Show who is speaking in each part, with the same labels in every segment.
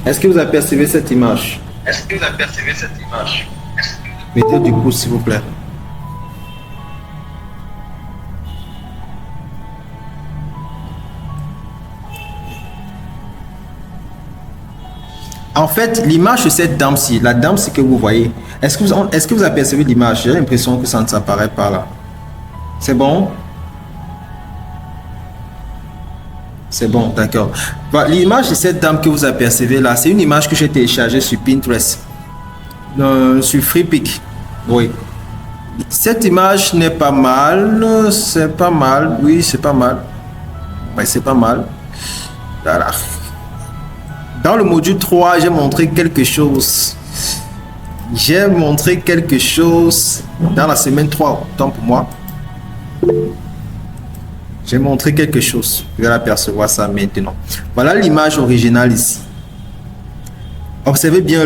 Speaker 1: Est-ce que vous apercevez cette image?
Speaker 2: Est-ce que vous apercevez cette image?
Speaker 1: Mettez du pouce, s'il vous plaît. En fait, l'image de cette dame-ci, la dame-ci que vous voyez, est-ce que vous apercevez l'image? J'ai l'impression que ça ne s'apparaît pas là. C'est bon? C'est bon, d'accord. Voilà, l'image de cette dame que vous apercevez là, c'est une image que j'ai téléchargée sur Pinterest, sur FreePic. Oui. Cette image n'est pas mal, c'est pas mal, oui, c'est pas mal. Ouais, c'est pas mal. Voilà. Dans le module 3, j'ai montré quelque chose. J'ai montré quelque chose dans la semaine 3, autant pour moi. J'ai montré quelque chose. Vous allez apercevoir ça maintenant. Voilà l'image originale ici. Observez bien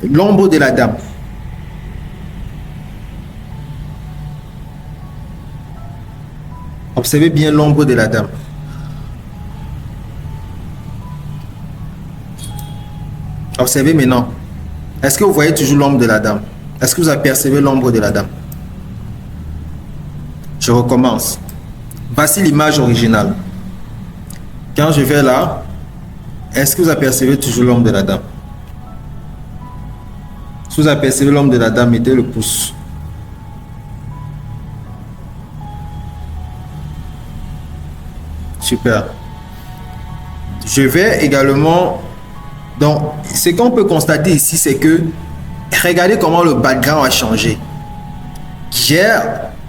Speaker 1: l'ombre de la dame. Observez bien l'ombre de la dame. Observez maintenant. Est-ce que vous voyez toujours l'ombre de la dame? Est-ce que vous apercevez l'ombre de la dame? Je recommence. Voici l'image originale. Quand je vais là, est-ce que vous apercevez toujours l'ombre de la dame? Si vous apercevez l'ombre de la dame, mettez le pouce. Super. Je vais également... Donc, ce qu'on peut constater ici, c'est que regardez comment le background a changé. J'ai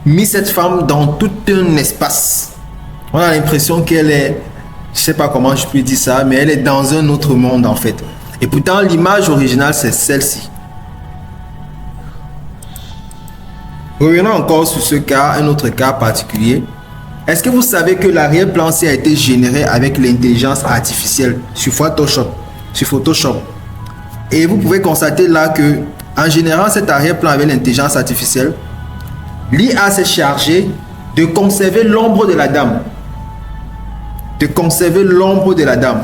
Speaker 1: mis cette femme dans tout un espace. On a l'impression qu'elle est, je sais pas comment je peux dire ça, mais elle est dans un autre monde en fait. Et pourtant, l'image originale, c'est celle-ci. Revenons encore sur ce cas, un autre cas particulier. Est-ce que vous savez que l'arrière-plan a été généré avec l'intelligence artificielle sur Photoshop? Et vous pouvez constater là que, en générant cet arrière-plan avec l'intelligence artificielle, l'IA s'est chargé de conserver l'ombre de la dame. De conserver l'ombre de la dame.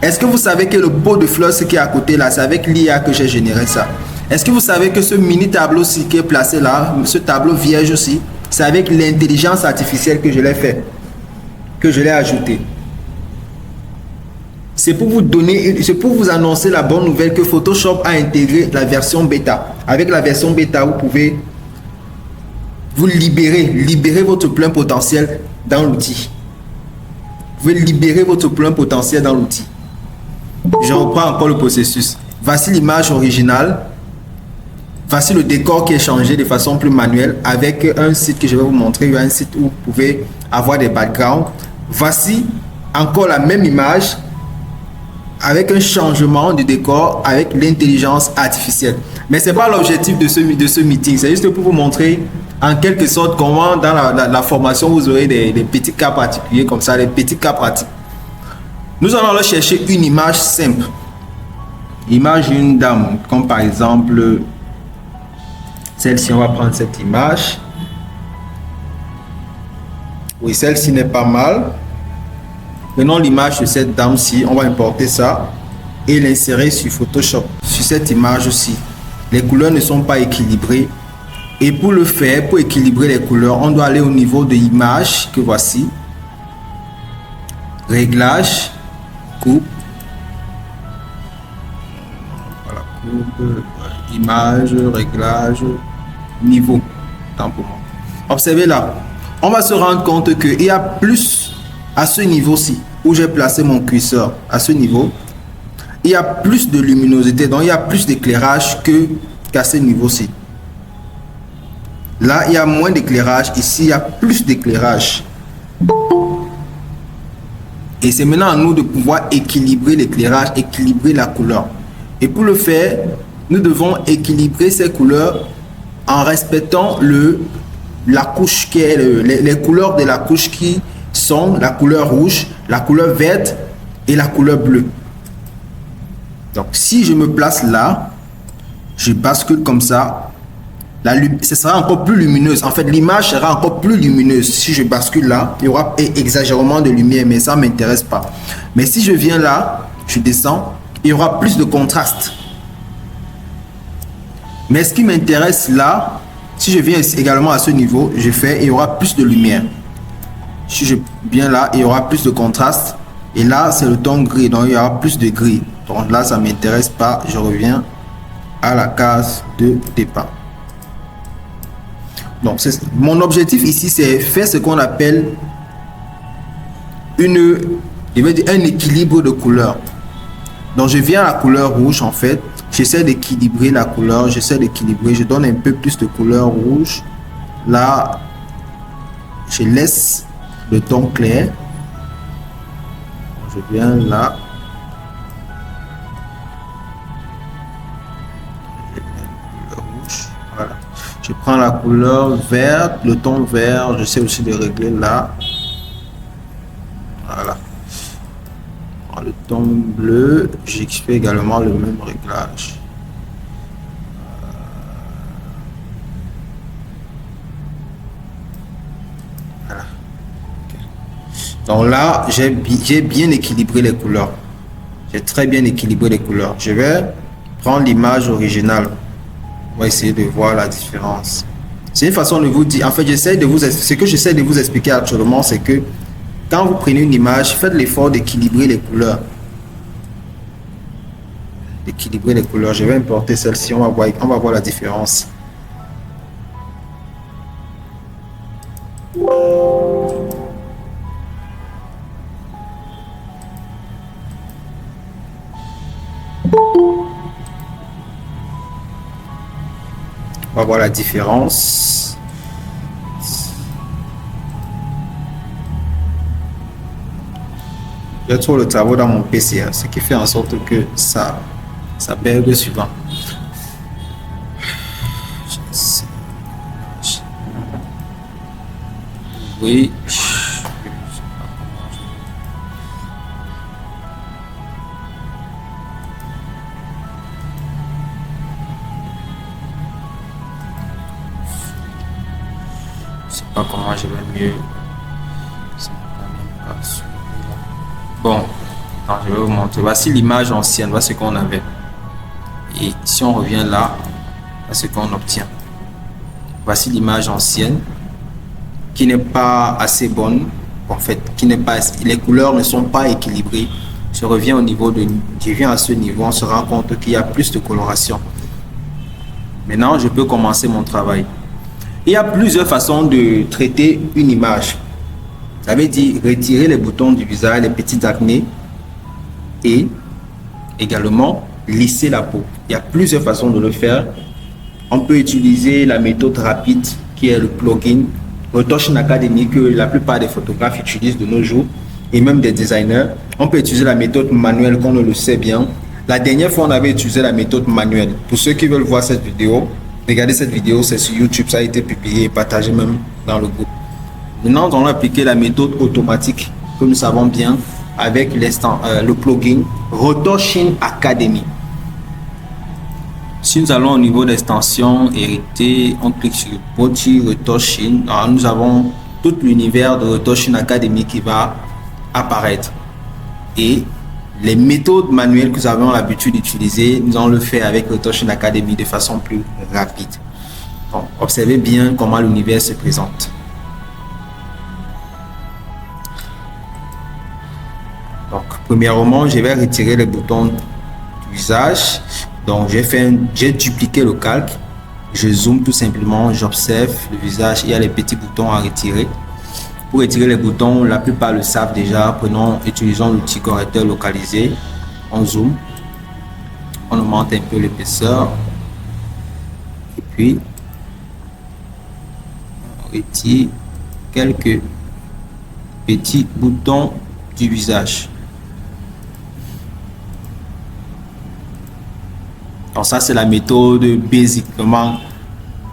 Speaker 1: Est-ce que vous savez que le pot de fleurs qui est à côté là, c'est avec l'IA que j'ai généré ça? Est-ce que vous savez que ce mini tableau-ci qui est placé là, ce tableau vierge aussi, c'est avec l'intelligence artificielle que je l'ai fait, que je l'ai ajouté? C'est pour vous donner, c'est pour vous annoncer la bonne nouvelle que Photoshop a intégré la version bêta. Avec la version bêta, vous pouvez vous libérer votre plein potentiel dans l'outil. Vous pouvez libérer votre plein potentiel dans l'outil. Je reprends encore le processus. Voici l'image originale. Voici le décor qui est changé de façon plus manuelle avec un site que je vais vous montrer. Il y a un site où vous pouvez avoir des backgrounds. Voici encore la même image avec un changement de décor avec l'intelligence artificielle. Mais ce n'est pas l'objectif de ce meeting. C'est juste pour vous montrer en quelque sorte comment dans la formation vous aurez des petits cas particuliers comme ça, des petits cas pratiques. Nous allons alors chercher une image simple. Image d'une dame, comme par exemple celle-ci. On va prendre cette image. Oui, celle-ci n'est pas mal. Maintenant l'image de cette dame-ci, on va importer ça et l'insérer sur Photoshop. Sur cette image-ci, les couleurs ne sont pas équilibrées. Et pour le faire, pour équilibrer les couleurs, on doit aller au niveau de l'image que voici. Réglage, coupe. Voilà, coupe, image, réglage, niveau. Tant pour moi. Observez là, on va se rendre compte qu'il y a plus à ce niveau-ci, où j'ai placé mon curseur, à ce niveau, il y a plus de luminosité, donc il y a plus d'éclairage qu'à ce niveau-ci. Là, il y a moins d'éclairage, ici, il y a plus d'éclairage. Et c'est maintenant à nous de pouvoir équilibrer l'éclairage, équilibrer la couleur. Et pour le faire, nous devons équilibrer ces couleurs en respectant la couche qui est les couleurs de la couche qui sont la couleur rouge, la couleur verte et la couleur bleue. Donc si je me place là, je bascule comme ça, ce sera encore plus lumineuse. En fait, l'image sera encore plus lumineuse. Si je bascule là, il y aura exagérément de lumière, mais ça ne m'intéresse pas. Mais si je viens là, je descends, il y aura plus de contraste. Mais ce qui m'intéresse là, si je viens également à ce niveau, je fais, il y aura plus de lumière. Si je viens là, il y aura plus de contraste. Et là, c'est le ton gris, donc il y aura plus de gris. Donc là, ça ne m'intéresse pas. Je reviens à la case de départ. Donc, mon objectif ici, c'est faire ce qu'on appelle un équilibre de couleurs. Donc, je viens à la couleur rouge, en fait. J'essaie d'équilibrer la couleur. J'essaie d'équilibrer. Je donne un peu plus de couleur rouge. Là, je laisse le ton clair. Je viens là. Voilà. Je prends la couleur verte, le ton vert, je sais aussi de régler là. Voilà. Le ton bleu, je fais également le même réglage. Voilà. Okay. Donc là, j'ai bien équilibré les couleurs. J'ai très bien équilibré les couleurs. Je vais prendre l'image originale. On va essayer de voir la différence. C'est une façon de vous dire. En fait, ce que j'essaie de vous expliquer actuellement, c'est que quand vous prenez une image, faites l'effort d'équilibrer les couleurs. D'équilibrer les couleurs. Je vais importer celle-ci. On va voir la différence. On va voir la différence. J'ai trop le travail dans mon PC, hein, ce qui fait en sorte que ça bug souvent. Oui. Je sais pas comment je vais mieux. Bon, alors je vais vous montrer. Voici l'image ancienne, voici ce qu'on avait. Et si on revient là, voici ce qu'on obtient. Voici l'image ancienne qui n'est pas assez bonne. En fait, les couleurs ne sont pas équilibrées. Je reviens à ce niveau, on se rend compte qu'il y a plus de coloration. Maintenant, je peux commencer mon travail. Il y a plusieurs façons de traiter une image. Ça veut dire retirer les boutons du visage, les petites acnés et également lisser la peau. Il y a plusieurs façons de le faire. On peut utiliser la méthode rapide qui est le plugin Retouching Academy que la plupart des photographes utilisent de nos jours et même des designers. On peut utiliser la méthode manuelle qu'on le sait bien. La dernière fois, on avait utilisé la méthode manuelle. Pour ceux qui veulent voir cette vidéo, regardez cette vidéo, c'est sur YouTube, ça a été publié et partagé même dans le groupe. Maintenant, nous allons appliquer la méthode automatique que nous savons bien avec le plugin Retouching Academy. Si nous allons au niveau d'extension héritée, on clique sur Body Retouching. Alors, nous avons tout l'univers de Retouching Academy qui va apparaître. Et les méthodes manuelles que nous avons l'habitude d'utiliser, nous allons le faire avec Retouching Academy de façon plus rapide. Donc, observez bien comment l'univers se présente. Donc, premièrement, je vais retirer les boutons du visage. Donc, j'ai dupliqué le calque. Je zoome tout simplement, j'observe le visage. Il y a les petits boutons à retirer. Pour retirer les boutons, la plupart le savent déjà. Utilisons l'outil correcteur localisé. On zoome. On augmente un peu l'épaisseur. Et puis, on retire quelques petits boutons du visage. Donc ça, c'est la méthode basic. Vraiment,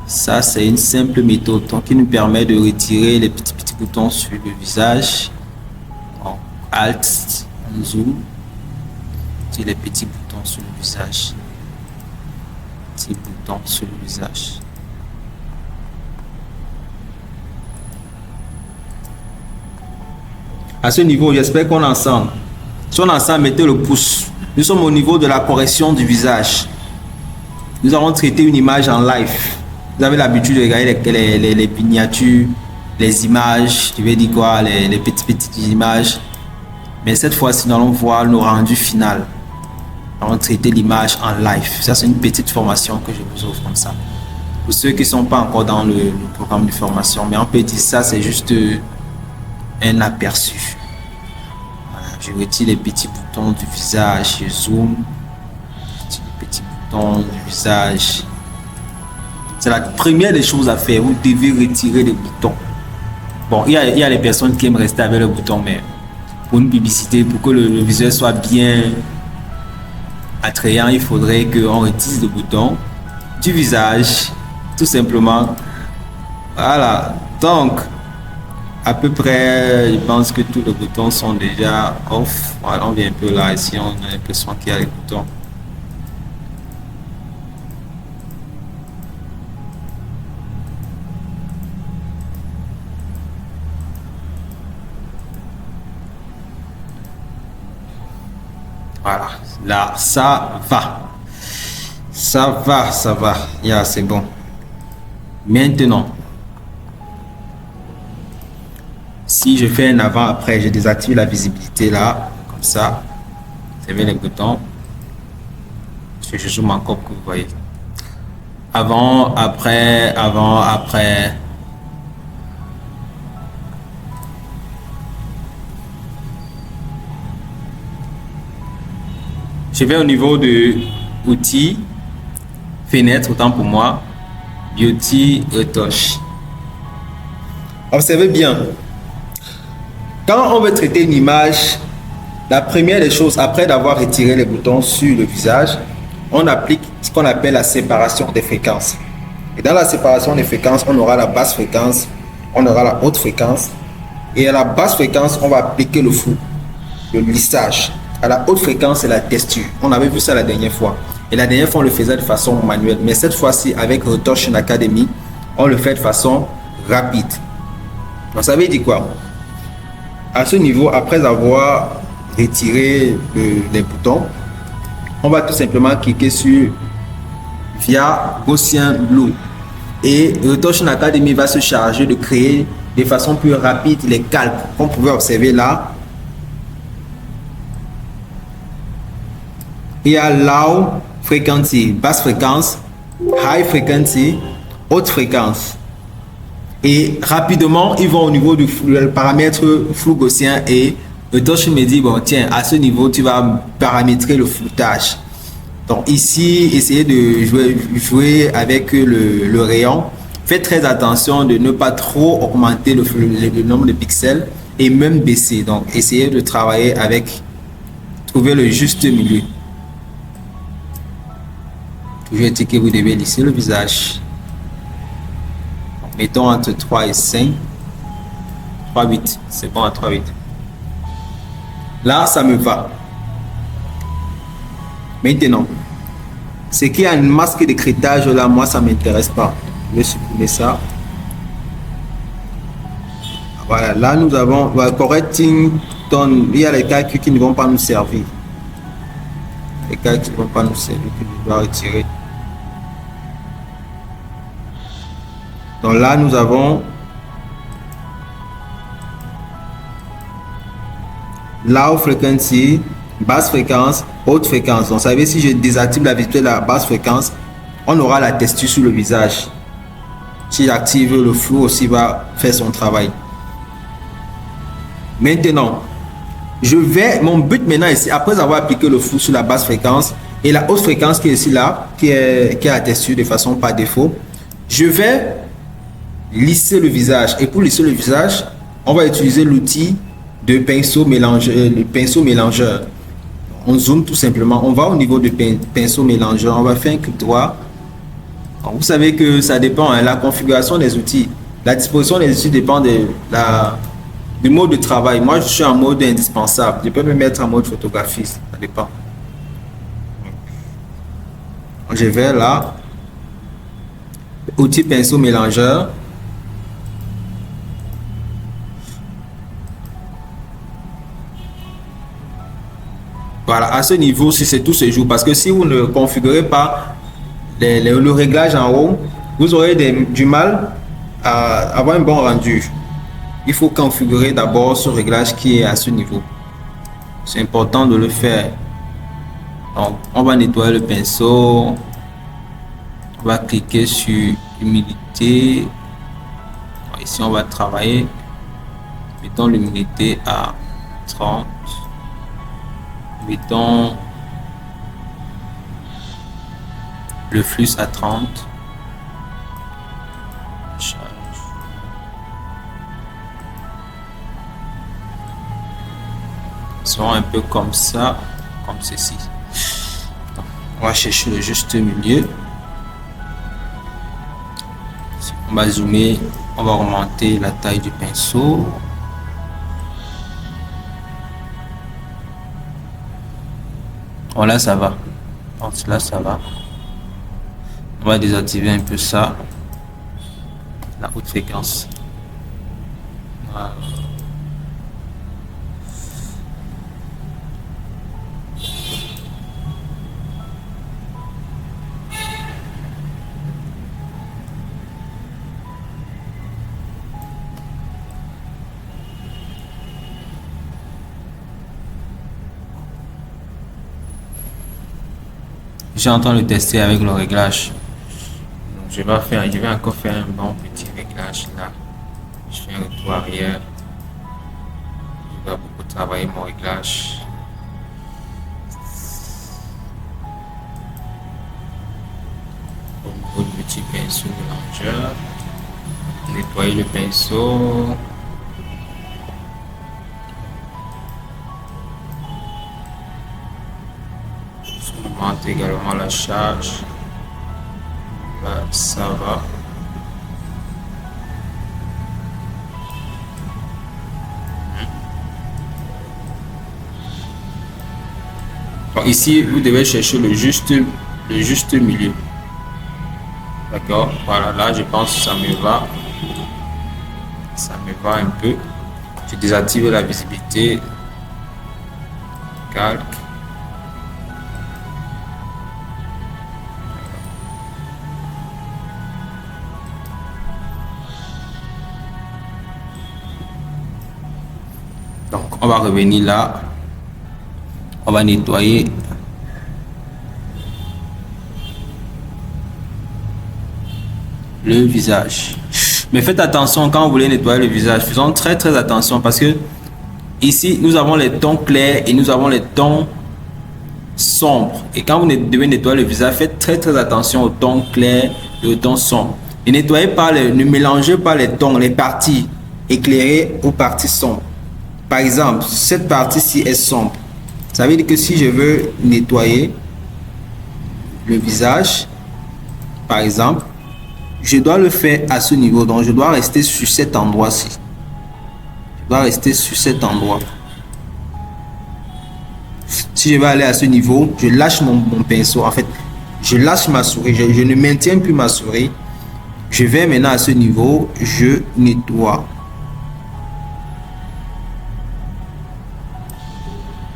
Speaker 1: ça, c'est une simple méthode qui nous permet de retirer les petits boutons sur le visage. Donc, Alt, on zoom. Sur les petits boutons sur le visage. Petits boutons sur le visage. À ce niveau, j'espère qu'on est ensemble. Si on est ensemble, mettez le pouce. Nous sommes au niveau de la correction du visage. Nous allons traiter une image en live. Vous avez l'habitude de regarder les miniatures, les images, tu veux dire quoi, les petites images. Mais cette fois-ci, nous allons voir le rendu final. Nous allons traiter l'image en live. Ça, c'est une petite formation que je vous offre comme ça. Pour ceux qui ne sont pas encore dans le programme de formation, mais on peut dire ça, c'est juste un aperçu. Voilà, je retire les petits boutons du visage, je zoome. Les petits boutons du visage. C'est la première des choses à faire. Vous devez retirer les boutons. Bon, il y a les personnes qui aiment rester avec le bouton, mais pour une publicité, pour que le visuel soit bien attrayant, il faudrait qu'on retire le bouton du visage, tout simplement. Voilà. Donc, à peu près, je pense que tous les boutons sont déjà off. Voilà, on vient un peu là, ici, on a l'impression qu'il y a les boutons. Voilà, là, ça va. Ça va. Yeah, c'est bon. Maintenant, si je fais un avant-après, je désactive la visibilité là, comme ça. Vous avez les boutons. Je zoome encore que vous voyez. Avant, après, avant, après. Je vais au niveau de outils, fenêtre, autant pour moi, beauty, retouche. Observez bien. Quand on veut traiter une image, la première des choses, après d'avoir retiré les boutons sur le visage, on applique ce qu'on appelle la séparation des fréquences. Et dans la séparation des fréquences, on aura la basse fréquence, on aura la haute fréquence. Et à la basse fréquence, on va appliquer le flou, le lissage. À la haute fréquence, c'est la texture. On avait vu ça la dernière fois. Et la dernière fois, on le faisait de façon manuelle. Mais cette fois-ci, avec Retouch Academy, on le fait de façon rapide. Donc, ça veut dire quoi? À ce niveau, après avoir retiré les boutons, on va tout simplement cliquer sur via Gaussian Blue. Et Retouch Academy va se charger de créer de façon plus rapide les calques qu'on pouvait observer là. Il y a low frequency, basse fréquence, high frequency, haute fréquence. Et rapidement, ils vont au niveau du paramètre flou gaussien et Retouch me dit, bon tiens, à ce niveau, tu vas paramétrer le floutage. Donc ici, essayez de jouer avec le rayon. Faites très attention de ne pas trop augmenter le nombre de pixels et même baisser. Donc essayez de travailler avec, trouver le juste milieu. Toujours dit que vous devez lisser le visage. Mettons entre 3 et 5. 3,8. C'est bon à 3,8. Là, ça me va. Maintenant, ce qui a une masque de crétage là, moi, ça ne m'intéresse pas. Je vais supprimer ça. Voilà, là, nous avons correcting tone. Il y a les calculs qui ne vont pas nous servir. Les calculs qui ne vont pas nous servir, que je dois retirer. Donc là, nous avons low frequency, basse fréquence, haute fréquence. Donc, vous savez, si je désactive la vitesse de la basse fréquence, on aura la texture sur le visage. Si j'active le flou aussi, va faire son travail. Maintenant, mon but maintenant ici, après avoir appliqué le flou sur la basse fréquence et la haute fréquence qui est ici là, qui est la texture de façon par défaut, je vais lisser le visage. Et pour lisser le visage, on va utiliser l'outil de pinceau mélangeur, le pinceau mélangeur. On zoome tout simplement. On va au niveau de pinceau mélangeur. On va faire un clic droit. Donc, vous savez que ça dépend, hein, la configuration des outils. La disposition des outils dépend du mode de travail. Moi, je suis en mode indispensable. Je peux me mettre en mode photographie. Ça dépend. Je vais là. Outil pinceau mélangeur. Voilà, à ce niveau, si c'est tout ce jour, parce que si vous ne configurez pas le réglage en haut, vous aurez du mal à avoir un bon rendu. Il faut configurer d'abord ce réglage qui est à ce niveau. C'est important de le faire. Donc, on va nettoyer le pinceau. On va cliquer sur humidité. Ici, on va travailler. Mettons l'humidité à 30. Mettons le flux à 30. Sont un peu comme ça, comme ceci. Donc, on va chercher le juste milieu. On va zoomer, on va augmenter la taille du pinceau. Bon, là ça va. Donc là ça va. On va désactiver un peu ça. La haute fréquence. Voilà. J'ai en train de tester avec le réglage. Donc, je vais encore faire un bon petit réglage là. Je fais un retour arrière. Je vais beaucoup travailler mon réglage. Au niveau du petit pinceau mélangeur. Nettoyer le pinceau. Augmente également la charge. Là, ça va. Donc ici, vous devez chercher le juste milieu. D'accord. Voilà, là, je pense que ça me va. Ça me va un peu. Je désactive la visibilité. Calque. Donc, on va revenir là. On va nettoyer. Le visage. Mais faites attention quand vous voulez nettoyer le visage. Faisons très attention parce que ici, nous avons les tons clairs et nous avons les tons sombres. Et quand vous devez nettoyer le visage, faites très attention aux tons clairs et aux tons sombres. Et nettoyez pas ne mélangez pas les tons, les parties éclairées aux parties sombres. Par exemple, cette partie-ci est sombre. Ça veut dire que si je veux nettoyer le visage, par exemple, je dois le faire à ce niveau. Donc, je dois rester sur cet endroit-ci. Je dois rester sur cet endroit. Si je vais aller à ce niveau, je lâche mon pinceau. En fait, je lâche ma souris. Je ne maintiens plus ma souris. Je vais maintenant à ce niveau. Je nettoie.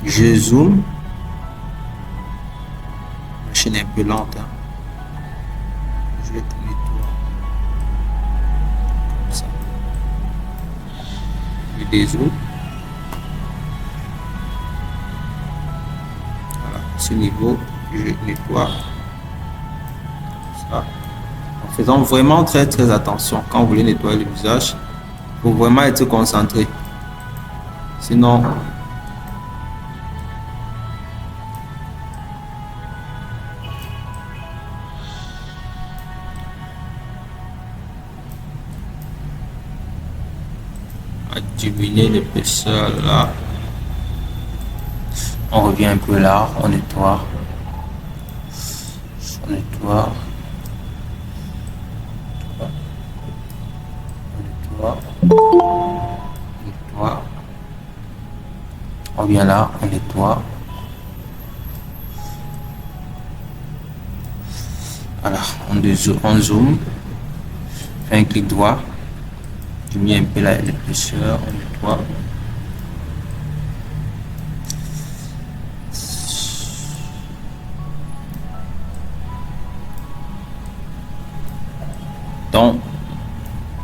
Speaker 1: Je zoome. La machine est un peu lente. Hein. Je nettoie. Comme ça. Je dézoome. Voilà. À ce niveau, je nettoie. Comme ça. En faisant vraiment très attention. Quand vous voulez nettoyer le visage, il faut vraiment être concentré. Sinon, diminuer l'épaisseur là. On revient un peu là, on nettoie. On nettoie. On nettoie. On vient là, on nettoie. Voilà, on zoom. Fait un clic droit. Je mets un peu l'épaisseur, on nettoie.
Speaker 3: Donc,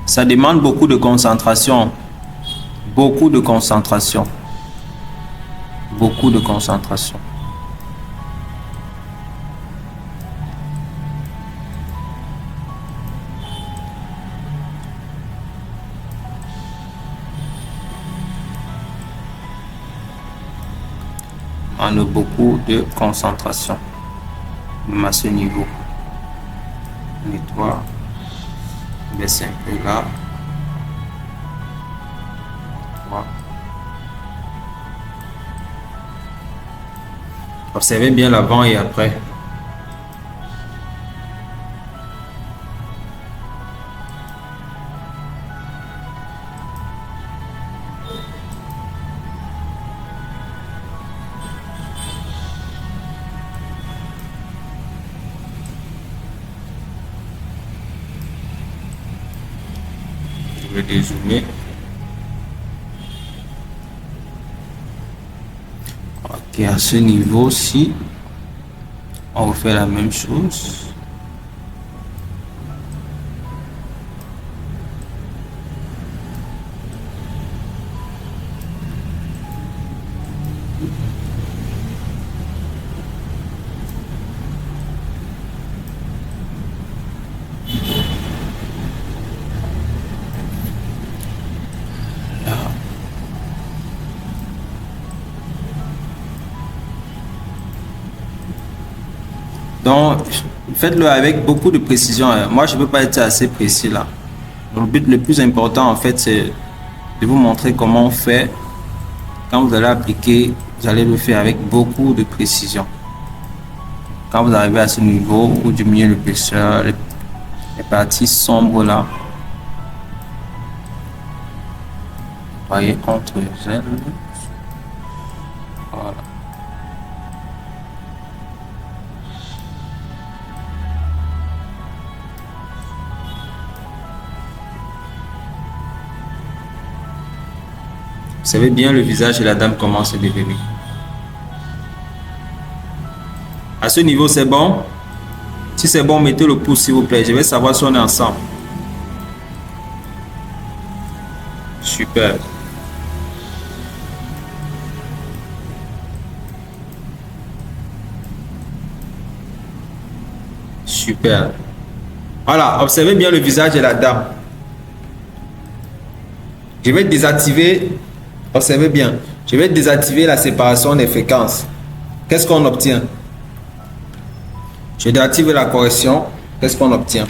Speaker 3: ça demande beaucoup de concentration. Beaucoup de concentration. Beaucoup de concentration. On a beaucoup de concentration. Même à ce niveau. Nettoie. Baisse un peu là. Voilà. Observez bien l'avant et après. Je vais dézoomer. Ok, à ce niveau-ci, on refait la même chose. Donc, faites-le avec beaucoup de précision. Moi, je ne peux pas être assez précis là. Donc, le but le plus important, en fait, c'est de vous montrer comment on fait. Quand vous allez appliquer, vous allez le faire avec beaucoup de précision. Quand vous arrivez à ce niveau, vous diminuez l'épaisseur, les parties sombres là. Voyez entre les ailes. Voilà. Vous savez bien, le visage de la dame commence à devenir. À ce niveau, c'est bon? Si c'est bon, mettez le pouce, s'il vous plaît. Je vais savoir si on est ensemble. Super. Super. Voilà, observez bien le visage de la dame. Je vais désactiver, observez bien, je vais désactiver la séparation des fréquences. Qu'est-ce qu'on obtient? Je désactive la correction, qu'est-ce qu'on obtient?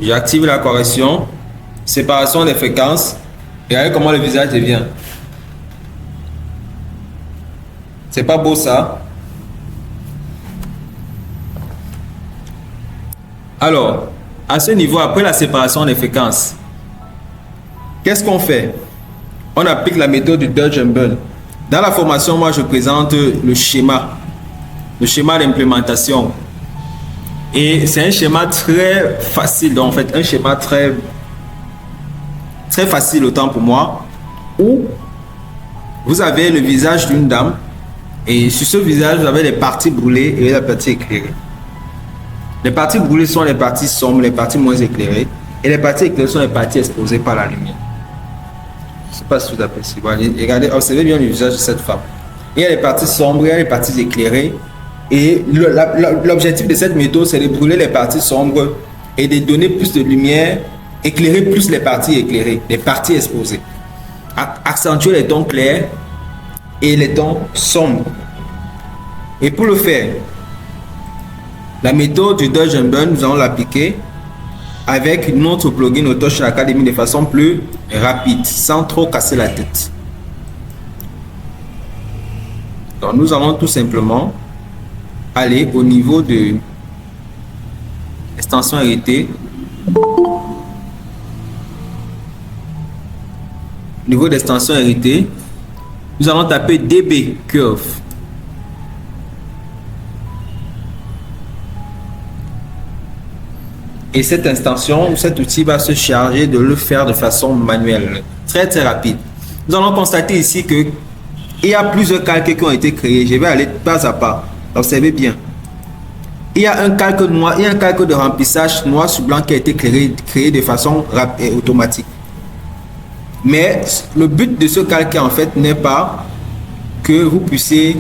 Speaker 3: J'active la correction, séparation des fréquences, et regardez comment le visage devient. C'est pas beau ça? Alors, à ce niveau, après la séparation des fréquences, qu'est-ce qu'on fait? On applique la méthode du Dodge and Burn. Dans la formation, moi, je présente le schéma d'implémentation. Et c'est un schéma très facile, donc en fait, un schéma très facile autant pour moi, où vous avez le visage d'une dame, et sur ce visage, vous avez les parties brûlées et les parties éclairées. Les parties brûlées sont les parties sombres, les parties moins éclairées, et les parties éclairées sont les parties exposées par la lumière. Je ne sais pas si vous appréciez. Regardez, observez bien le visage de cette femme. Il y a les parties sombres, il y a les parties éclairées. Et l'objectif de cette méthode, c'est de brûler les parties sombres et de donner plus de lumière, éclairer plus les parties éclairées, les parties exposées. Accentuer les tons clairs et les tons sombres. Et pour le faire, la méthode du Dodge and Burn, nous allons l'appliquer avec notre plugin Autoshine Academy de façon plus rapide, sans trop casser la tête. Donc nous allons tout simplement aller au niveau de l'extension héritée. Au niveau d'extension héritée, nous allons taper DB Curve. Et cette extension, cet outil va se charger de le faire de façon manuelle, très rapide. Nous allons constater ici que il y a plusieurs calques qui ont été créés. Je vais aller pas à pas. Observez bien. il y a un calque noir, il y a un calque de remplissage noir sur blanc qui a été créé de façon rapide et automatique. Mais le but de ce calque en fait n'est pas que vous puissiez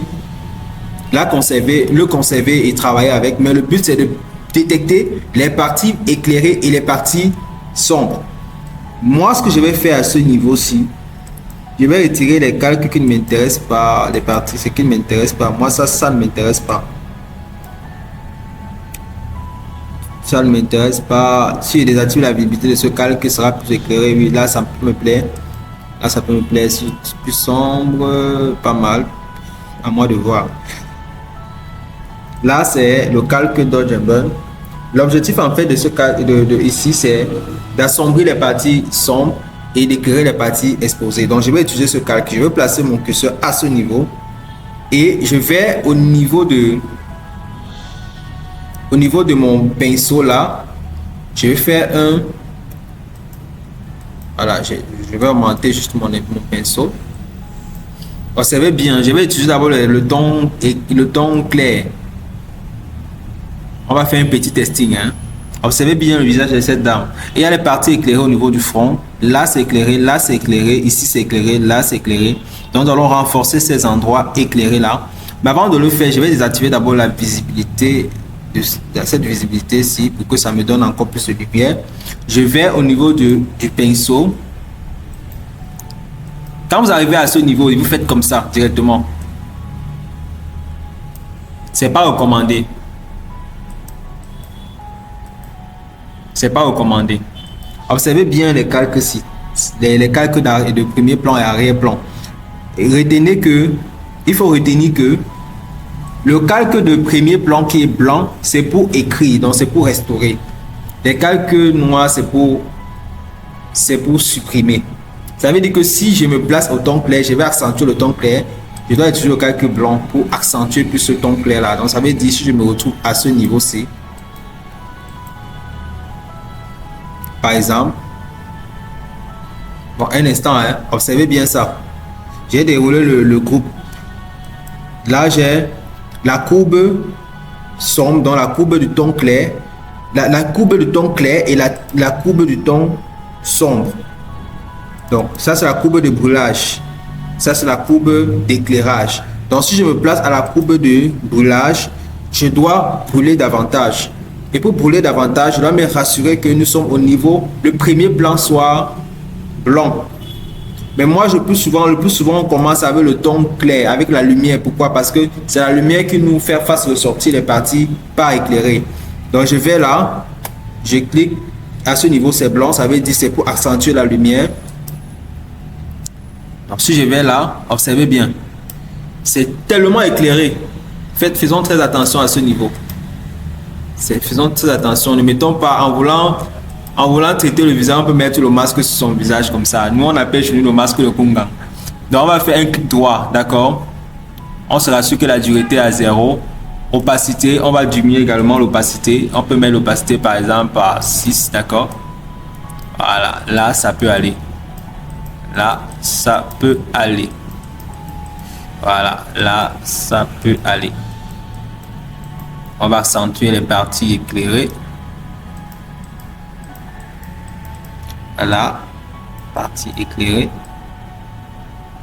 Speaker 3: le conserver et travailler avec, mais le but c'est de détecter les parties éclairées et les parties sombres. Moi, ce que je vais faire à ce niveau-ci, je vais retirer les calques qui ne m'intéressent pas, les parties, ce qui ne m'intéresse pas. Moi, ça ne m'intéresse pas. Ça ne m'intéresse pas. Si je désactive la visibilité de ce calque, sera plus éclairé. Oui, là, ça peut me plaire. Là, ça peut me plaire. Si c'est plus sombre, pas mal. À moi de voir. Là, c'est le calque Dodge & Burn. L'objectif, en fait, de ce calque ici, c'est d'assombrir les parties sombres et d'éclairer les parties exposées. Donc, je vais utiliser ce calque. Je vais placer mon curseur à ce niveau. Et je vais au niveau de mon pinceau là, je vais faire un, voilà, je vais augmenter juste mon pinceau. Observez bien, je vais utiliser d'abord le ton clair. On va faire un petit testing, hein. Observez bien le visage de cette dame. Et il y a les parties éclairées au niveau du front. Là c'est éclairé, là c'est éclairé, ici c'est éclairé, là c'est éclairé. Donc nous allons renforcer ces endroits éclairés là. Mais avant de le faire, je vais désactiver d'abord la visibilité de cette visibilité-ci pour que ça me donne encore plus de lumière. Je vais au niveau du pinceau. Quand vous arrivez à ce niveau, vous faites comme ça directement. C'est pas recommandé. C'est pas recommandé. Observez bien les calques-ci, les calques de premier plan et arrière-plan. Et retenez que, il faut retenir que le calque de premier plan qui est blanc, c'est pour écrire, donc c'est pour restaurer. Les calques noirs, c'est pour supprimer. Ça veut dire que si je me place au ton clair, je vais accentuer le ton clair. Je dois utiliser le calque blanc pour accentuer plus ce ton clair là. Donc ça veut dire si je me retrouve à ce niveau-ci, par exemple, bon, un instant, hein, observez bien ça. J'ai déroulé le groupe. Là, j'ai la courbe sombre, dans la courbe du ton clair, la courbe du ton clair et la courbe du ton sombre. Donc, ça, c'est la courbe de brûlage. Ça, c'est la courbe d'éclairage. Donc, si je me place à la courbe de brûlage, je dois brûler davantage. Et pour brûler davantage, je dois me rassurer que nous sommes au niveau, le premier plan soit blanc. Mais moi, le plus souvent, on commence avec le ton clair, avec la lumière. Pourquoi? Parce que c'est la lumière qui nous fait face ressortir les parties pas éclairées. Donc, je vais là, je clique. À ce niveau, c'est blanc. Ça veut dire c'est pour accentuer la lumière. Donc, si je vais là, observez bien. C'est tellement éclairé. Faisons très attention à ce niveau. Faisons très attention. Ne mettons pas en voulant traiter le visage, on peut mettre le masque sur son visage comme ça. Nous, on appelle chez nous le masque de Kungang. Donc, on va faire un clic droit, d'accord? On se rassure que la dureté est à 0. Opacité, on va diminuer également l'opacité. On peut mettre l'opacité par exemple à 6, d'accord? Voilà, là, ça peut aller. Là, ça peut aller. Voilà, là, ça peut aller. On va accentuer les parties éclairées. Là, partie éclairée.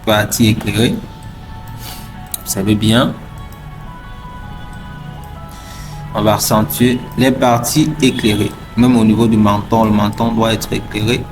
Speaker 3: Partie éclairée. Vous savez bien. On va accentuer les parties éclairées. Même au niveau du menton, le menton doit être éclairé.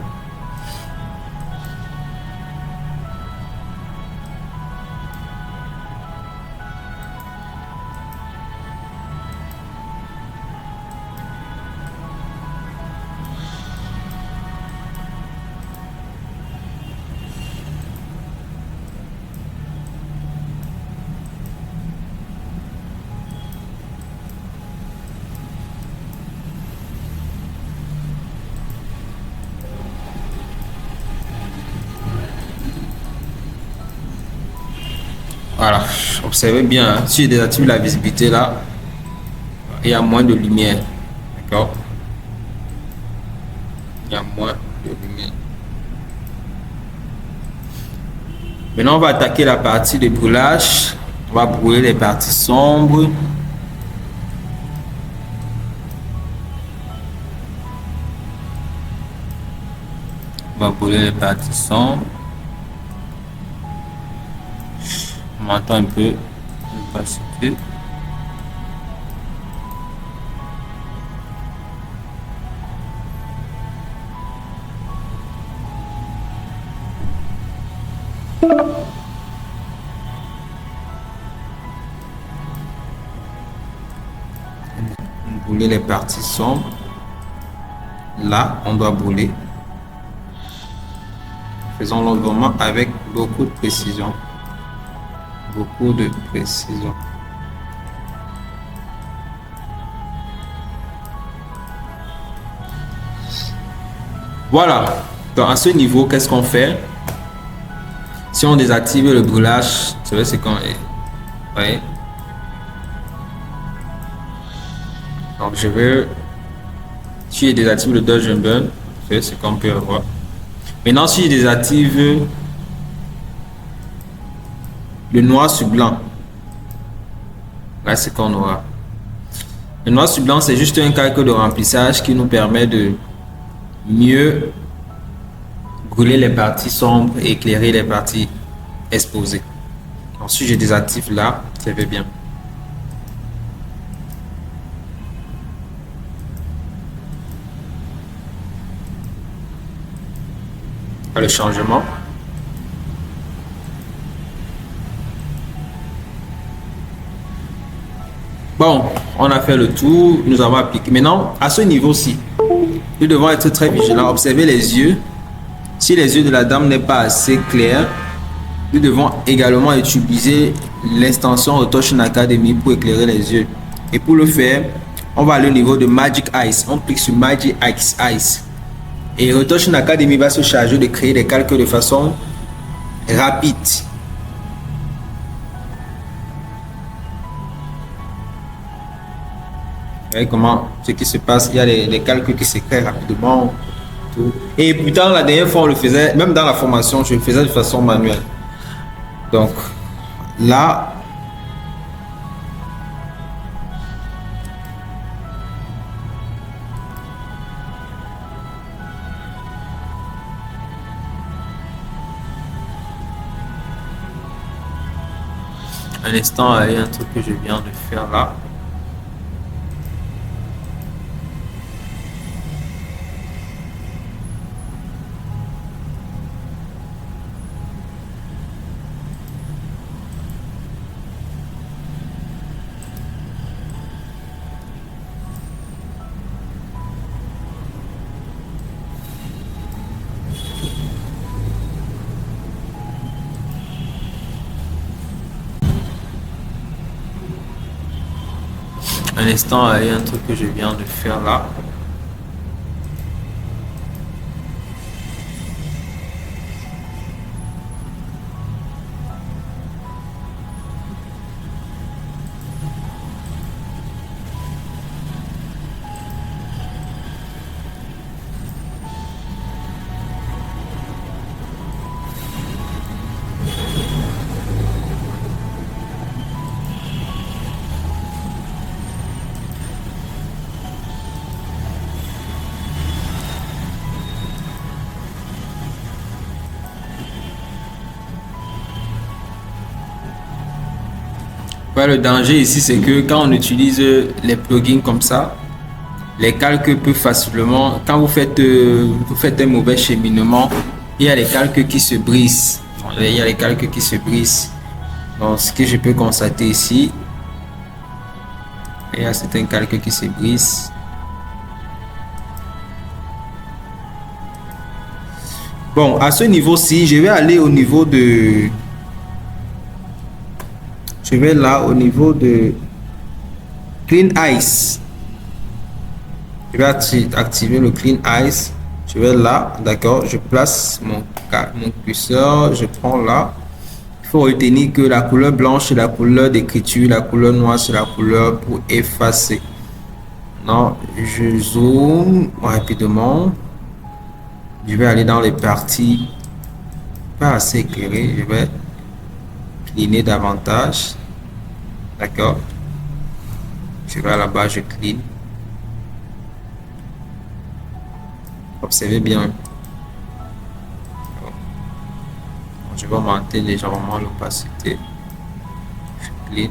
Speaker 3: Voilà, observez bien, hein. Si je désactive la visibilité là, il y a moins de lumière. D'accord? Il y a moins de lumière. Maintenant, on va attaquer la partie de brûlage. On va brûler les parties sombres. On va brûler les parties sombres. On m'entend un peu l'opacité. Brûler les parties sombres. Là, on doit brûler. Faisons-le vraiment avec beaucoup de précision. Beaucoup de précision. Voilà. Donc, à ce niveau, qu'est-ce qu'on fait? Si on désactive le brûlage, c'est vrai, c'est quand... Vous voyez? Donc, je vais... Si je désactive le dodge and burn, c'est ce qu'on peut avoir. Maintenant, si je désactive le noir sur blanc, là, c'est qu'on aura. Le noir sur blanc, c'est juste un calque de remplissage qui nous permet de mieux brûler les parties sombres et éclairer les parties exposées. Ensuite, je désactive là, ça fait bien. Le changement. Bon, on a fait le tour, nous avons appliqué. Maintenant, à ce niveau-ci, nous devons être très vigilants. Observez les yeux. Si les yeux de la dame n'est pas assez clairs, nous devons également utiliser l'extension Retouching Academy pour éclairer les yeux. Et pour le faire, on va aller au niveau de Magic Eyes. On clique sur Magic Eyes. Et Retouching Academy va se charger de créer des calques de façon rapide. Vous voyez comment ce qui se passe, il y a des calques qui se créent rapidement. Tout. Et pourtant, la dernière fois, on le faisait, même dans la formation, je le faisais de façon manuelle. Donc, là, un instant, il y a un truc que je viens de faire là. Un instant, il y a un truc que je viens de faire là. Le danger ici, c'est que quand on utilise les plugins comme ça, les calques peuvent facilement, quand vous faites un mauvais cheminement, il y a les calques qui se brisent. Il y a les calques qui se brisent. Donc, ce que je peux constater ici, il y a certains calques qui se brisent. Bon, à ce niveau-ci, je vais aller au niveau de... Je vais là au niveau de Clean Ice. Je vais activer le Clean Ice. Je vais là, d'accord. Je place mon curseur. Je prends là. Il faut retenir que la couleur blanche c'est la couleur d'écriture, la couleur noire c'est la couleur pour effacer. Non, je zoome rapidement. Je vais aller dans les parties pas assez éclairées. Je vais cleaner davantage. D'accord. Je vais là-bas, je clean. Observez bien. Je vais augmenter légèrement l'opacité. Je clean.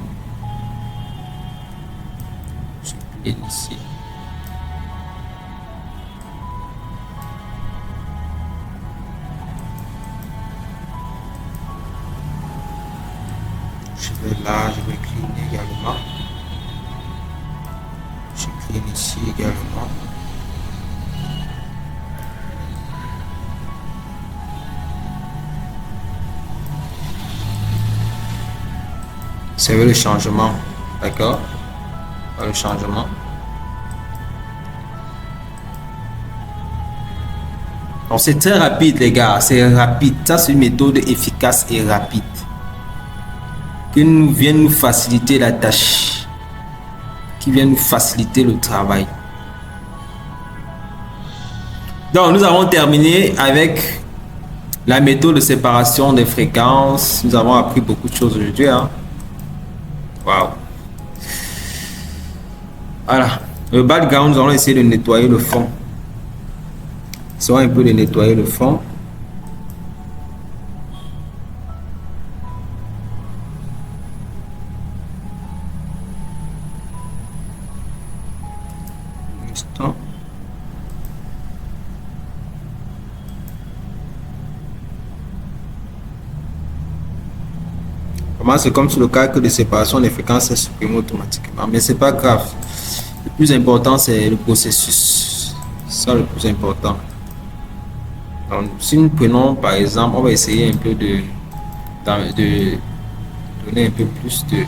Speaker 3: Je clean ici. Je vais là, je vais clean également. Je clean ici également. C'est le changement, d'accord? Le changement. Donc c'est très rapide les gars, c'est rapide. Ça c'est une méthode efficace et rapide qui vient nous faciliter la tâche, qui vient nous faciliter le travail. Donc nous avons terminé avec la méthode de séparation des fréquences. Nous avons appris beaucoup de choses aujourd'hui, hein? Wow. Voilà. Le background, nous allons essayer de nettoyer le fond. Essayons un peu de nettoyer le fond. Un instant. C'est comme si le calcul de séparation des fréquences est supprimé automatiquement, mais c'est pas grave. Le plus important c'est le processus, c'est ça le plus important. Donc, si nous prenons par exemple, on va essayer un peu de donner un peu plus de,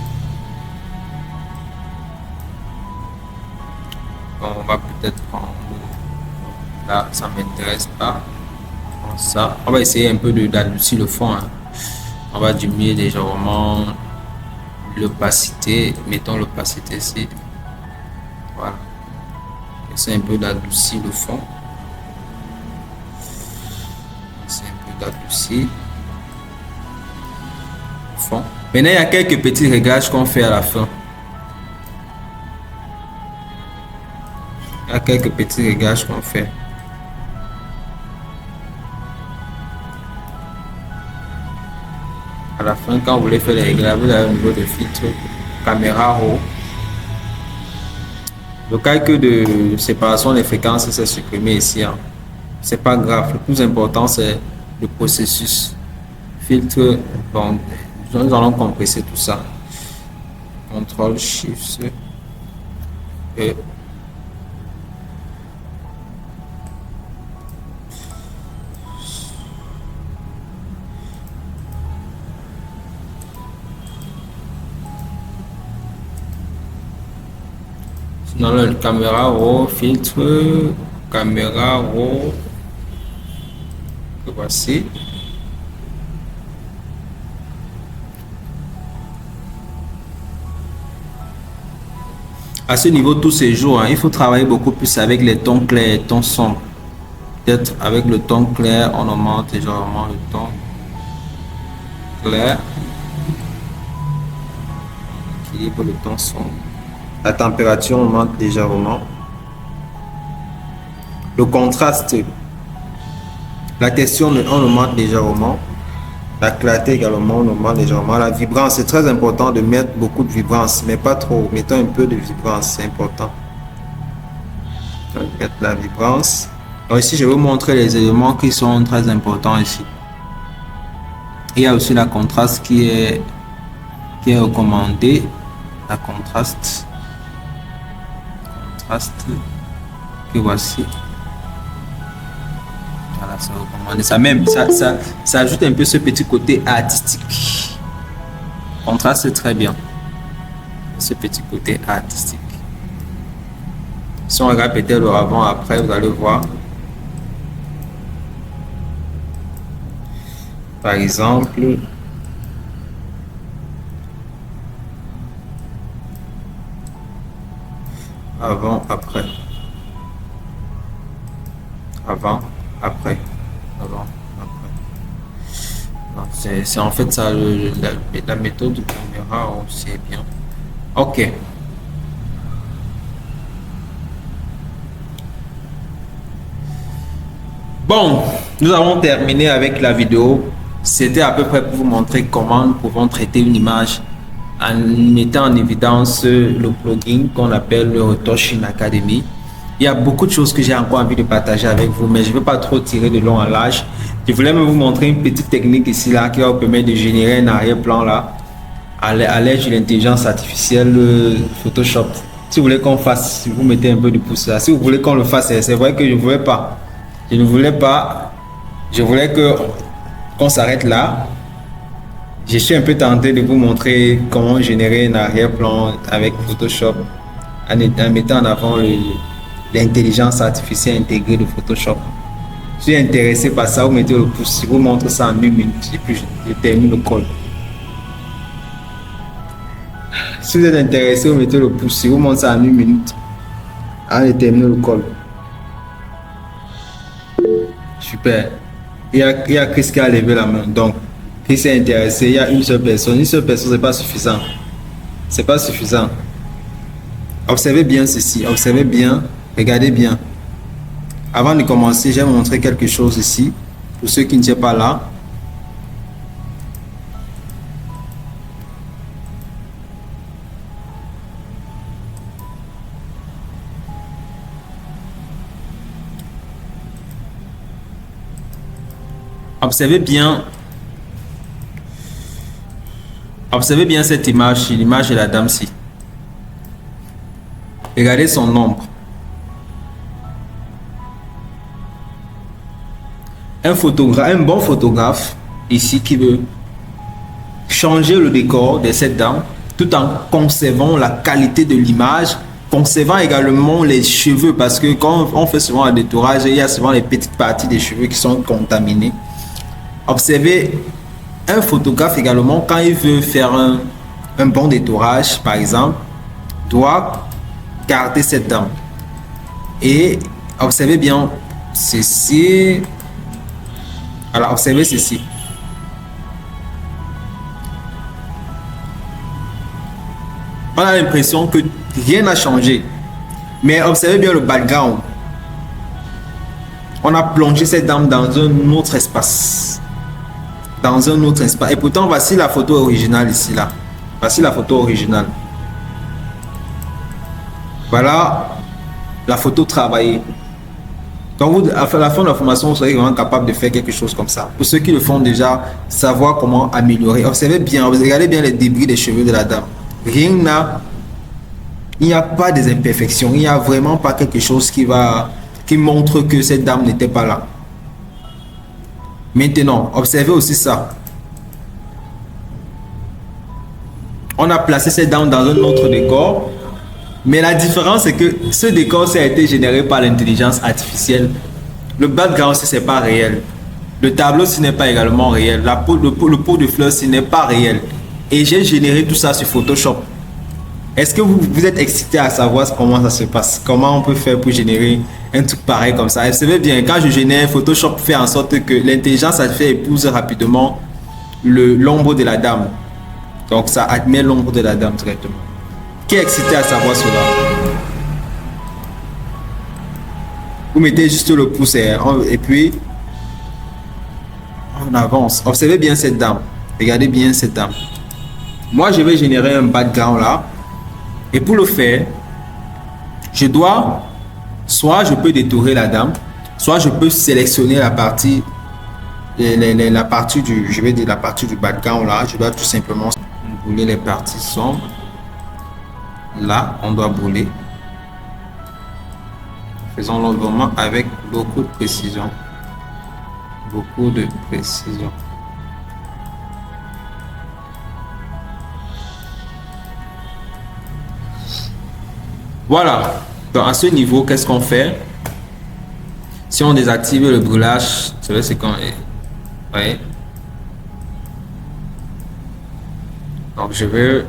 Speaker 3: on va peut-être prendre là, ça m'intéresse pas, ça, on va essayer un peu d'adoucir le fond, hein. On va diminuer légèrement l'opacité. Mettons l'opacité ici. Voilà. C'est un peu d'adoucir le fond. C'est un peu d'adoucir le fond. Maintenant, il y a quelques petits réglages qu'on fait à la fin. Il y a quelques petits réglages qu'on fait. À la fin, quand vous voulez faire les réglages, vous avez au niveau de filtre, caméra RAW. Le calcul de séparation des fréquences, c'est supprimé ici, hein. C'est pas grave. Le plus important, c'est le processus. Filtre, bon, nous allons compresser tout ça. Ctrl Shift et dans la caméra RAW, filtre, caméra RAW, que voici. À ce niveau, tous ces jours, hein, il faut travailler beaucoup plus avec les tons clairs et tons sombres. Peut-être avec le ton clair, on augmente légèrement le ton clair. On équilibre le ton sombre. La température augmente légèrement. Le contraste, la texture, on augmente légèrement. La clarté également, on augmente légèrement. La vibrance, c'est très important de mettre beaucoup de vibrance, mais pas trop. Mettons un peu de vibrance, c'est important. Mettre la vibrance. Alors ici, je vais vous montrer les éléments qui sont très importants ici. Il y a aussi la contraste qui est recommandée. La contraste que voici. Voilà, c'est recommandé. Ça même, ça ajoute un peu ce petit côté artistique. Contraste, c'est très bien. Ce petit côté artistique. Si on regarde peut-être le avant après, vous allez voir. Par exemple, avant, après. Avant, après. Avant, après. C'est en fait ça, la méthode de caméra, c'est bien. Ok. Bon, nous avons terminé avec la vidéo. C'était à peu près pour vous montrer comment nous pouvons traiter une image en mettant en évidence le plugin qu'on appelle le Retouching Academy. Il y a beaucoup de choses que j'ai encore envie de partager avec vous, mais je ne veux pas trop tirer de long en large. Je voulais même vous montrer une petite technique ici là qui va vous permettre de générer un arrière-plan là à l'aide de l'intelligence artificielle Photoshop. Si vous voulez qu'on fasse, si vous mettez un peu de pouce là, si vous voulez qu'on le fasse, c'est vrai que je ne voulais pas. Je ne voulais pas. Je voulais qu'on s'arrête là. Je suis un peu tenté de vous montrer comment générer un arrière-plan avec Photoshop en mettant en avant l'intelligence artificielle intégrée de Photoshop. Je suis intéressé par ça, vous mettez le pouce, je vous montre ça en 1 minute et puis je termine le call. Si vous êtes intéressé, vous mettez le pouce, je vous montre ça en 1 minute. Je termine le call. Super. Il y a Chris qui a levé la main. Donc, Chris est intéressé. Il y a une seule personne. Une seule personne, c'est pas suffisant. C'est pas suffisant. Observez bien ceci. Observez bien. Regardez bien. Avant de commencer, je vais vous montrer quelque chose ici. Pour ceux qui ne sont pas là. Observez bien cette image, l'image de la dame-ci. Regardez son ombre. Un bon photographe ici qui veut changer le décor de cette dame tout en conservant la qualité de l'image, conservant également les cheveux, parce que quand on fait souvent un détourage, il y a souvent les petites parties des cheveux qui sont contaminées. Observez un photographe également, quand il veut faire un bon détourage, par exemple, doit garder cette dame. Et observez bien ceci. Alors, observez ceci. On a l'impression que rien n'a changé. Mais observez bien le background. On a plongé cette dame dans un autre espace. Dans un autre espace. Et pourtant, voici la photo originale ici, là. Voici la photo originale. Voilà la photo travaillée. Quand vous, à la fin de la formation, vous serez vraiment capable de faire quelque chose comme ça. Pour ceux qui le font déjà, savoir comment améliorer. Observez bien, regardez bien les débris des cheveux de la dame. Rien n'a... Il n'y a pas des imperfections. Il n'y a vraiment pas quelque chose qui montre que cette dame n'était pas là. Maintenant, observez aussi ça. On a placé cette dame dans un autre décor. Mais la différence, c'est que ce décor, ça a été généré par l'intelligence artificielle. Le background, ce n'est pas réel. Le tableau, ce n'est pas également réel. Le pot de fleurs, ce n'est pas réel. Et j'ai généré tout ça sur Photoshop. Est-ce que vous êtes excité à savoir comment ça se passe? Comment on peut faire pour générer un truc pareil comme ça? Vous savez bien, quand je génère, Photoshop fait en sorte que l'intelligence artificielle épouse rapidement l'ombre de la dame. Donc ça admet l'ombre de la dame directement. Qui est excité à savoir cela? Vous mettez juste le pouce et puis on avance. Observez bien cette dame. Regardez bien cette dame. Moi, je vais générer un background là. Et pour le faire, je dois, soit je peux détourer la dame, soit je peux sélectionner la partie, la partie du, je vais dire la partie du background là. Je dois tout simplement brûler les parties sombres. Là, on doit brûler. Faisons l'environnement avec beaucoup de précision. Beaucoup de précision. Voilà. Donc à ce niveau, qu'est-ce qu'on fait? Si on désactive le brûlage, c'est qu'on est. Oui. Donc je veux.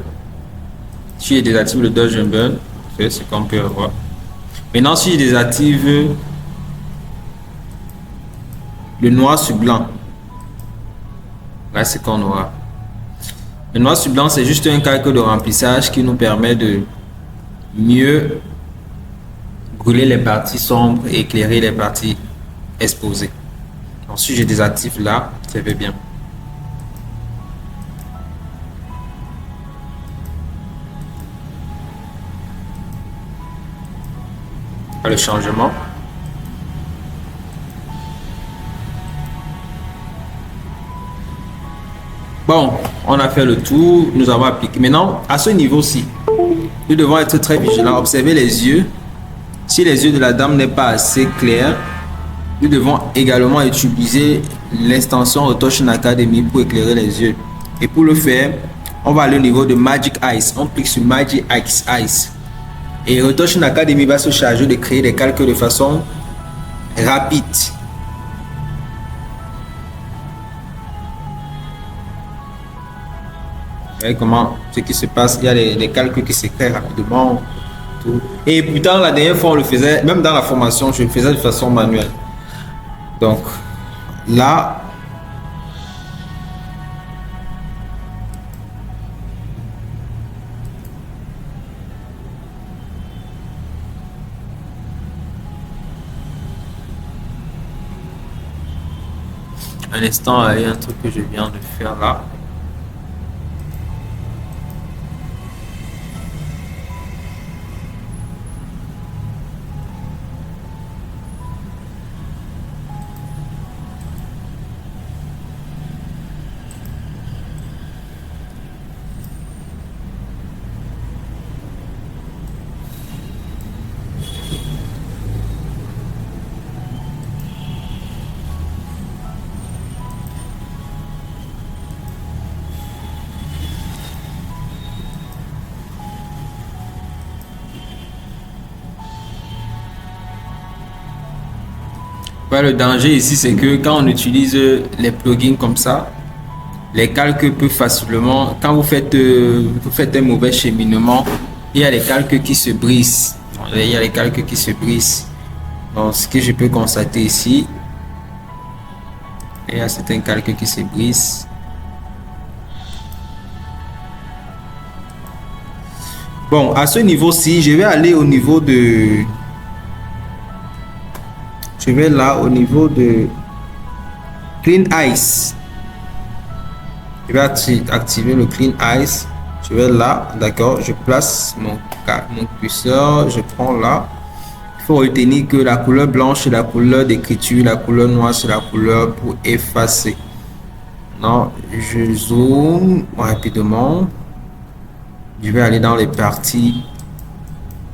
Speaker 3: Si je désactive le dodge and burn, c'est ce qu'on peut avoir. Maintenant, si je désactive le noir sur blanc, là c'est qu'on aura. Le noir sur blanc, c'est juste un calcul de remplissage qui nous permet de mieux brûler les parties sombres et éclairer les parties exposées. Donc si je désactive là, ça fait bien. Le changement. Bon, on a fait le tour, nous avons appliqué. Maintenant, à ce niveau-ci, nous devons être très vigilants, observer les yeux. Si les yeux de la dame n'est pas assez clairs, nous devons également utiliser l'extension Retouching Academy pour éclairer les yeux. Et pour le faire, on va aller au niveau de Magic Eyes. On clique sur Magic Eyes. Et Retouching Academy va se charger de créer des calques de façon rapide. Vous voyez comment ce qui se passe, il y a des calques qui se créent rapidement. Tout. Et pourtant, la dernière fois, on le faisait, même dans la formation, je le faisais de façon manuelle. Donc, là, un instant, il y a un truc que je viens de faire là. Ouais, le danger ici, c'est que quand on utilise les plugins comme ça, les calques peuvent facilement, quand vous faites un mauvais cheminement, il y a les calques qui se brisent. Il y a les calques qui se brisent. Donc, ce que je peux constater ici, il y a certains calques qui se brisent. Bon, à ce niveau-ci, je vais aller au niveau de... Je vais là au niveau de Clean Eyes. Je vais activer le Clean Eyes. Je vais là, d'accord. Je place mon curseur. Je prends là. Il faut retenir que la couleur blanche c'est la couleur d'écriture, la couleur noire c'est la couleur pour effacer. Non, je zoome rapidement. Je vais aller dans les parties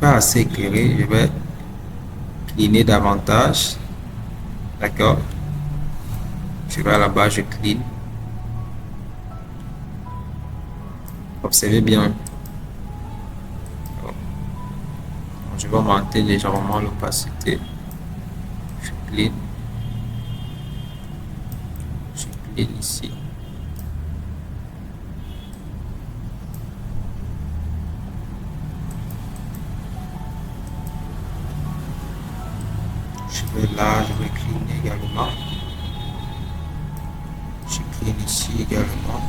Speaker 3: pas assez éclairées. Je vais cleaner davantage. D'accord. Je vais là-bas, je clean. Observez bien. Je vais augmenter légèrement l'opacité. Je clean. Je clean ici. Je vais là, je vais clean également. Je clean ici également.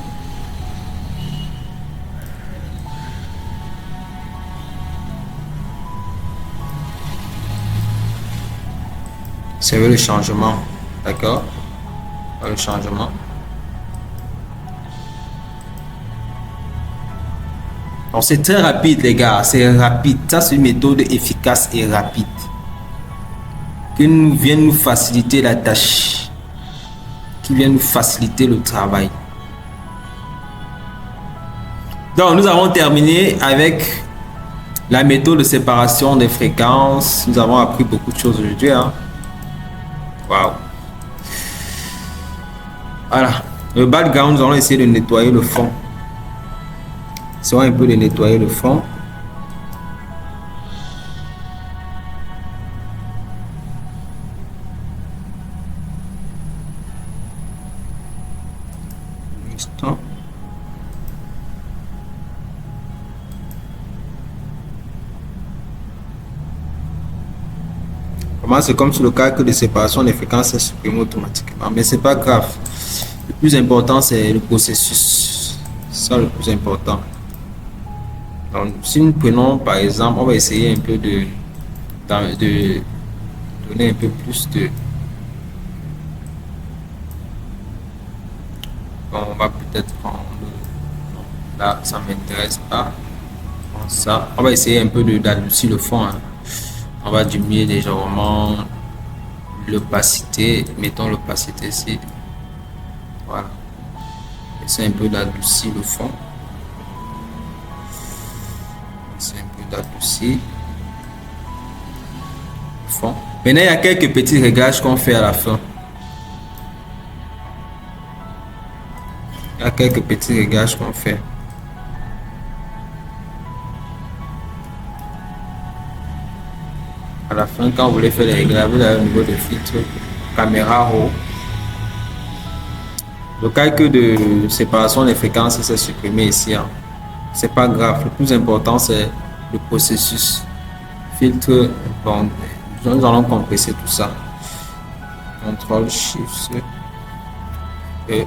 Speaker 3: C'est le changement, d'accord? Le changement. Donc c'est très rapide les gars, c'est rapide. Ça c'est une méthode efficace et rapide. Qui vient nous faciliter la tâche, qui vient nous faciliter le travail. Donc nous avons terminé avec la méthode de séparation des fréquences. Nous avons appris beaucoup de choses aujourd'hui. Hein? Waouh. Voilà. Le background, nous allons essayer de nettoyer le fond. Essayons un peu de nettoyer le fond. C'est comme sur le calque de séparation des fréquences est supprimé automatiquement, mais c'est pas grave. Le plus important c'est le processus, c'est ça le plus important. Donc si nous prenons par exemple, on va essayer un peu de donner un peu plus de, bon, on va peut-être prendre là, ça m'intéresse pas, ça on va essayer un peu d'adoucir le fond, hein. On va diminuer légèrement l'opacité. Mettons l'opacité ici. Voilà. C'est un peu d'adoucir le fond. C'est un peu d'adoucir le fond. Maintenant, il y a quelques petits réglages qu'on fait à la fin. Il y a quelques petits réglages qu'on fait. À la fin, quand vous voulez faire les réglages, vous avez au niveau de filtre, caméra RAW. Le calcul de séparation des fréquences, c'est supprimé ici. Hein. C'est pas grave. Le plus important, c'est le processus. Filtre, bon, nous allons compresser tout ça. Ctrl Shift et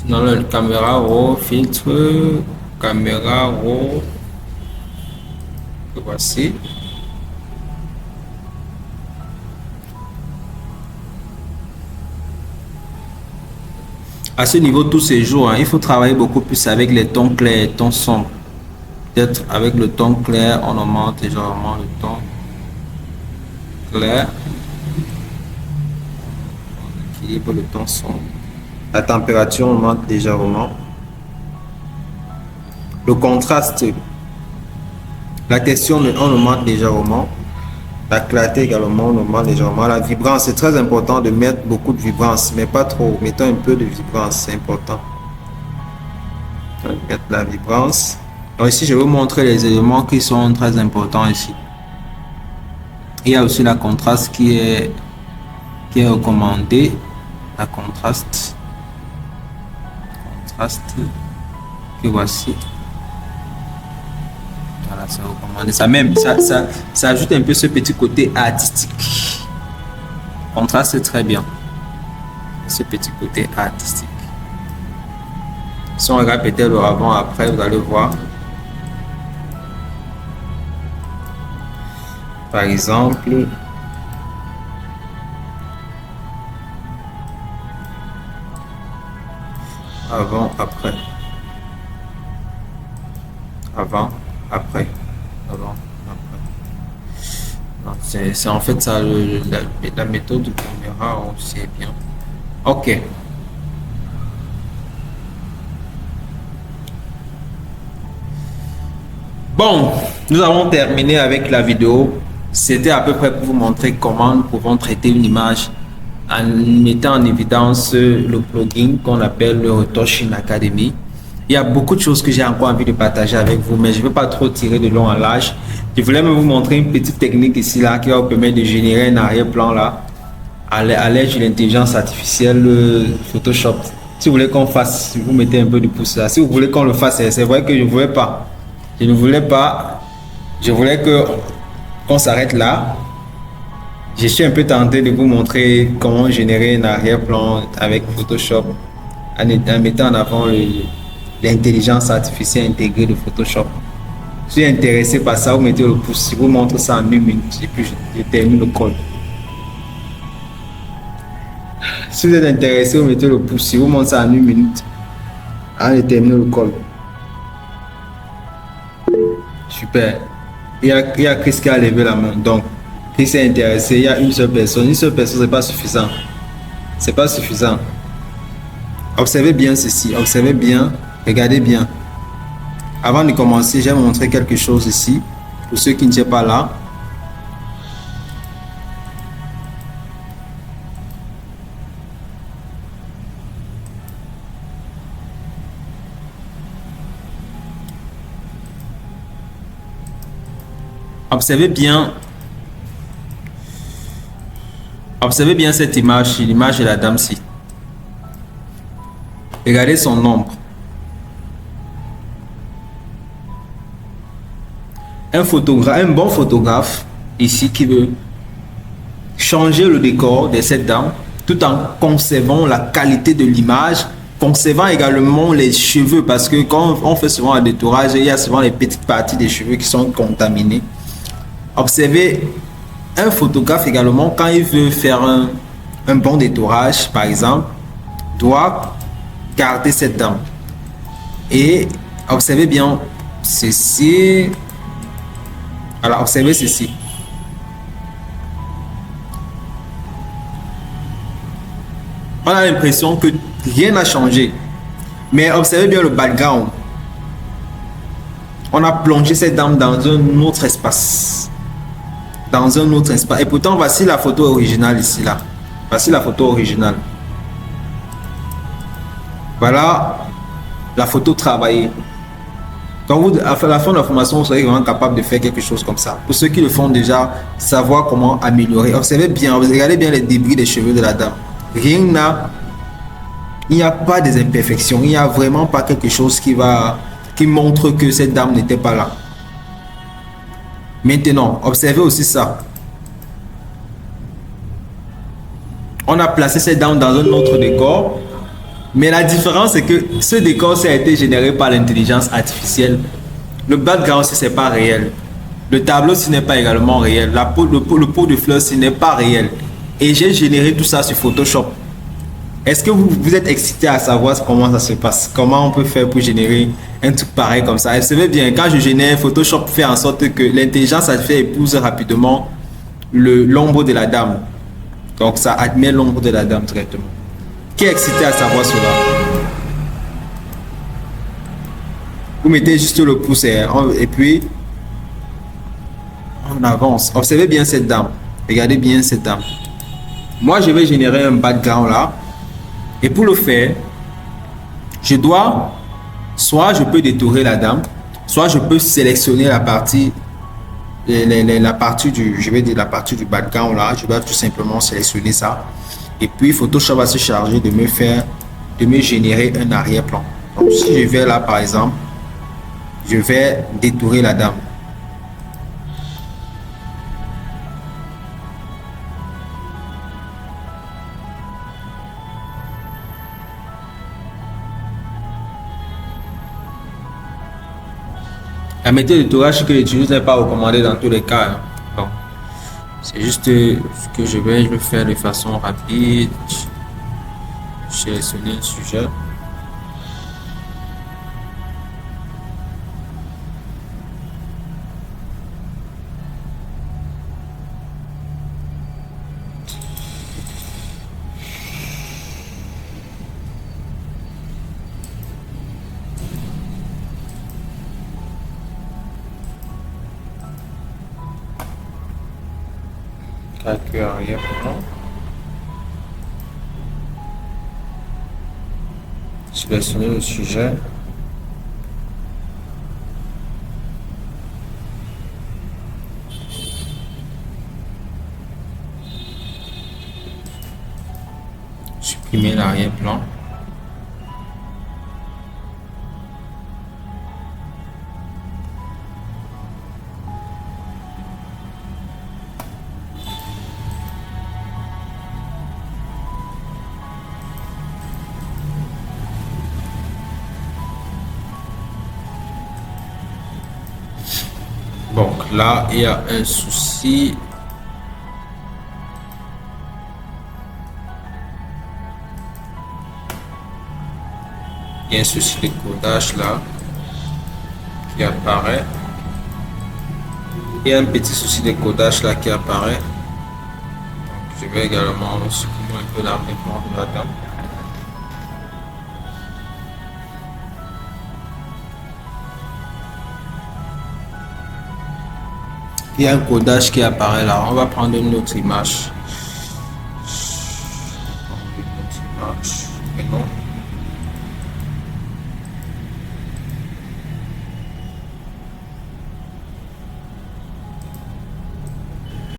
Speaker 3: dans le caméra RAW, filtre, caméra RAW, voici. À ce niveau, tous ces jours, hein, il faut travailler beaucoup plus avec les tons clairs et tons sombres. Peut-être avec le ton clair, on augmente légèrement le ton clair. On équilibre le ton sombre. La température augmente légèrement. Le contraste, la texture, on augmente légèrement. La clarté également, on augmente légèrement. La vibrance, c'est très important de mettre beaucoup de vibrance, mais pas trop. Mettons un peu de vibrance, c'est important. Mettre la vibrance. Donc ici, je vais vous montrer les éléments qui sont très importants ici. Il y a aussi la contraste qui est recommandée. La contraste que voici. Voilà, c'est recommandé. Ça même, ça ajoute un peu ce petit côté artistique. Contraste, c'est très bien. Ce petit côté artistique. Si on regarde peut-être le avant après, vous allez voir. Par exemple, avant, après. Avant, après. Avant, après. C'est en fait ça, la méthode de caméra, on sait bien. Ok. Bon, nous avons terminé avec la vidéo. C'était à peu près pour vous montrer comment nous pouvons traiter une image en mettant en évidence le plugin qu'on appelle le Retouching Academy. Il y a beaucoup de choses que j'ai encore envie de partager avec vous, mais je ne veux pas trop tirer de long en large. Je voulais même vous montrer une petite technique ici là qui va vous permettre de générer un arrière-plan là à l'aide de l'intelligence artificielle Photoshop. Si vous voulez qu'on fasse, vous mettez un peu de pouce là. Si vous voulez qu'on le fasse, c'est vrai que je ne voulais pas. Je ne voulais pas. Je voulais qu'on s'arrête là. Je suis un peu tenté de vous montrer comment générer un arrière-plan avec Photoshop en mettant en avant l'intelligence artificielle intégrée de Photoshop. Je suis intéressé par ça, vous mettez le pouce. Je vous montre ça en 1 minute et puis je termine le code. Si vous êtes intéressé, vous mettez le pouce. Je vous montre ça en 1 minute. Je termine le code. Super. Il y a Chris qui a levé la main. Donc, Chris est intéressé. Il y a une seule personne. Une seule personne, c'est pas suffisant. C'est pas suffisant. Observez bien ceci. Observez bien. Regardez bien. Avant de commencer, j'ai montré quelque chose ici. Pour ceux qui ne sont pas là. Observez bien cette image, l'image de la dame-ci. Regardez son ombre. Un bon photographe ici qui veut changer le décor de cette dame tout en conservant la qualité de l'image, conservant également les cheveux, parce que quand on fait souvent un détourage, il y a souvent les petites parties des cheveux qui sont contaminées. Observez un photographe également, quand il veut faire un bon détourage, par exemple, doit garder cette dame. Et observez bien ceci. Alors, observez ceci. On a l'impression que rien n'a changé. Mais observez bien le background. On a plongé cette dame dans un autre espace. Dans un autre espace. Et pourtant, voici la photo originale ici, là. Voici la photo originale. Voilà la photo travaillée. Quand vous, à la fin de la formation, vous serez vraiment capable de faire quelque chose comme ça. Pour ceux qui le font déjà, savoir comment améliorer. Observez bien, regardez bien les débris des cheveux de la dame. Rien n'a, il n'y a pas des imperfections. Il n'y a vraiment pas quelque chose qui montre que cette dame n'était pas là. Maintenant, observez aussi ça. On a placé cette dame dans un autre décor. Mais la différence, c'est que ce décor, ça a été généré par l'intelligence artificielle. Le background, ce n'est pas réel. Le tableau, ce n'est pas également réel. Le pot de fleurs, ce n'est pas réel. Et j'ai généré tout ça sur Photoshop. Est-ce que vous êtes excité à savoir comment ça se passe? Comment on peut faire pour générer un truc pareil comme ça? Vous savez bien, quand je génère, Photoshop fait en sorte que l'intelligence artificielle épouse rapidement l'ombre de la dame. Donc ça admet l'ombre de la dame directement. Qui est excité à savoir cela? Vous mettez juste le pouce et puis on avance. Observez bien cette dame. Regardez bien cette dame. Moi, je vais générer un background là. Et pour le faire, je dois, soit je peux détourer la dame, soit je peux sélectionner la partie, la partie du background là. Je dois tout simplement sélectionner ça. Et puis Photoshop va se charger de me générer un arrière-plan. Donc si je vais là par exemple, je vais détourer la dame. La méthode de détourage que j'utilise n'est pas recommandée dans tous les cas. Hein. Donc, c'est juste ce que je vais faire de façon rapide. Sélectionner le sujet. Calcul arrière-plan. Sélectionner le sujet. Supprimer l'arrière-plan. Donc là, il y a un souci. Il y a un souci de codage là qui apparaît. Il y a un petit souci de codage là qui apparaît. Donc, je vais également supprimer un peu l'arrière-plan de la dame. Il y a un codage qui apparaît là. On va prendre une autre image.